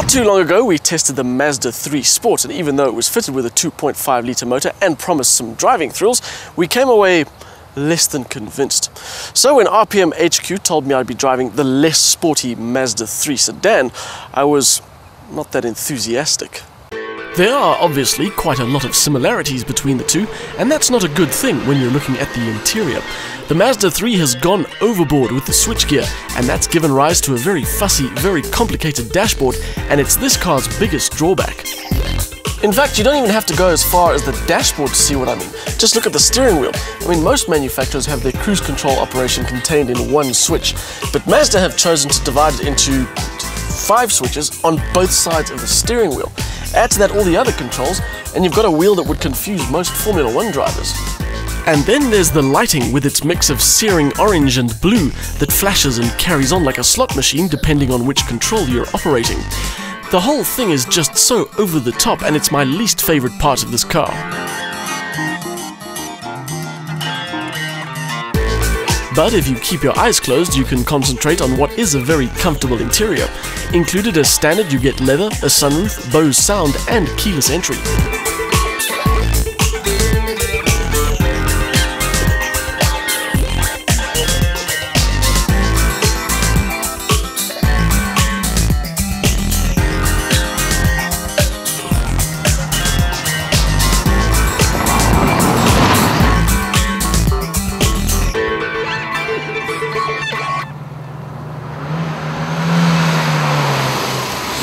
Not too long ago, we tested the Mazda3 Sport, and even though it was fitted with a 2.5-litre motor and promised some driving thrills, we came away less than convinced. So when RPM HQ told me I'd be driving the less sporty Mazda3 sedan, I was not that enthusiastic. There are obviously quite a lot of similarities between the two, and that's not a good thing when you're looking at the interior. The Mazda3 has gone overboard with the switchgear, and that's given rise to a very fussy, very complicated dashboard, and it's this car's biggest drawback. In fact, you don't even have to go as far as the dashboard to see what I mean. Just look at the steering wheel. I mean, most manufacturers have their cruise control operation contained in one switch, but Mazda have chosen to divide it into 5 switches on both sides of the steering wheel. Add to that all the other controls, and you've got a wheel that would confuse most Formula 1 drivers. And then there's the lighting with its mix of searing orange and blue that flashes and carries on like a slot machine depending on which control you're operating. The whole thing is just so over the top, and it's my least favorite part of this car. But if you keep your eyes closed, you can concentrate on what is a very comfortable interior. Included as standard, you get leather, a sunroof, Bose sound, and keyless entry.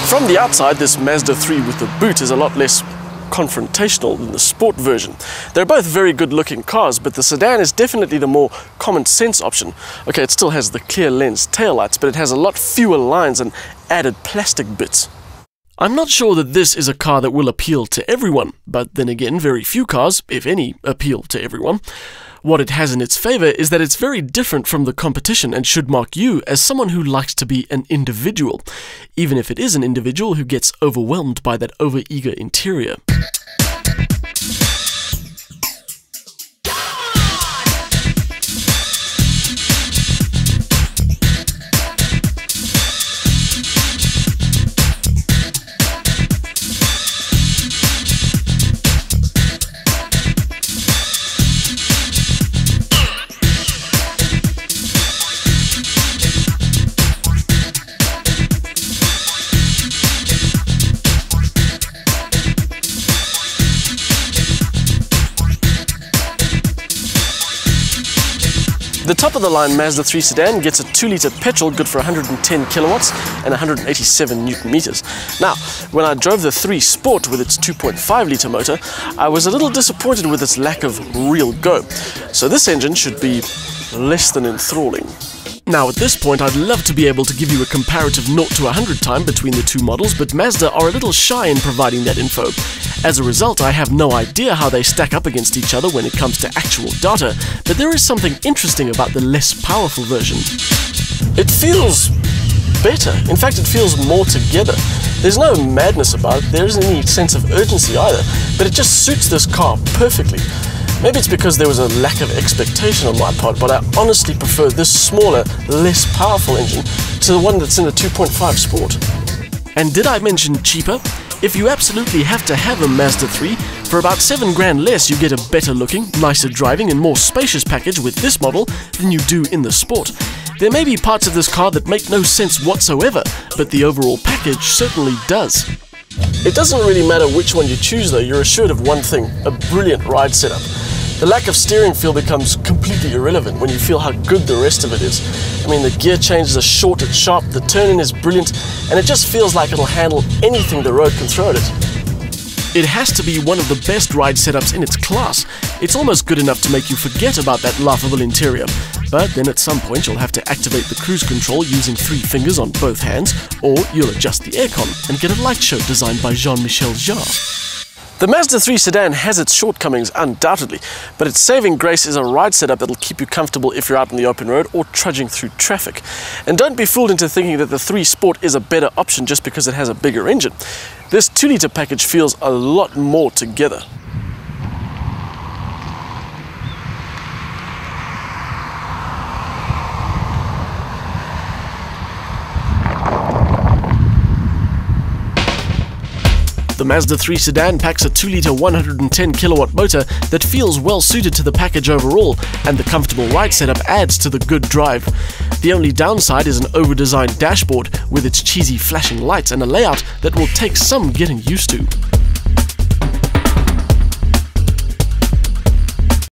From the outside, this Mazda3 with the boot is a lot less confrontational than the sport version. They're both very good looking cars, but the sedan is definitely the more common sense option. Okay, it still has the clear lens taillights, but it has a lot fewer lines and added plastic bits. I'm not sure that this is a car that will appeal to everyone, but then again, very few cars, if any, appeal to everyone. What it has in its favor is that it's very different from the competition and should mark you as someone who likes to be an individual, even if it is an individual who gets overwhelmed by that over-eager interior. The top-of-the-line Mazda3 sedan gets a 2-litre petrol good for 110 kilowatts and 187 newton meters. Now, when I drove the 3 Sport with its 2.5-litre motor, I was a little disappointed with its lack of real go. So this engine should be less than enthralling. Now at this point, I'd love to be able to give you a comparative 0 to 100 time between the two models, but Mazda are a little shy in providing that info. As a result, I have no idea how they stack up against each other when it comes to actual data, but there is something interesting about the less powerful version. It feels better. In fact, it feels more together. There's no madness about it, there isn't any sense of urgency either, but it just suits this car perfectly. Maybe it's because there was a lack of expectation on my part, but I honestly prefer this smaller, less powerful engine to the one that's in a 2.5 Sport. And did I mention cheaper? If you absolutely have to have a Mazda3, for about 7 grand less you get a better looking, nicer driving and more spacious package with this model than you do in the Sport. There may be parts of this car that make no sense whatsoever, but the overall package certainly does. It doesn't really matter which one you choose though, you're assured of one thing, a brilliant ride setup. The lack of steering feel becomes completely irrelevant when you feel how good the rest of it is. I mean, the gear changes are short and sharp, the turn-in is brilliant, and it just feels like it'll handle anything the road can throw at it. It has to be one of the best ride setups in its class. It's almost good enough to make you forget about that laughable interior. But then at some point you'll have to activate the cruise control using 3 fingers on both hands, or you'll adjust the aircon and get a light show designed by Jean-Michel Jarre. The Mazda3 sedan has its shortcomings, undoubtedly, but its saving grace is a ride setup that'll keep you comfortable if you're out on the open road or trudging through traffic. And don't be fooled into thinking that the 3 Sport is a better option just because it has a bigger engine. This 2-litre package feels a lot more together. The Mazda 3 sedan packs a 2-litre 110 kilowatt motor that feels well suited to the package overall, and the comfortable ride setup adds to the good drive. The only downside is an over-designed dashboard with its cheesy flashing lights and a layout that will take some getting used to.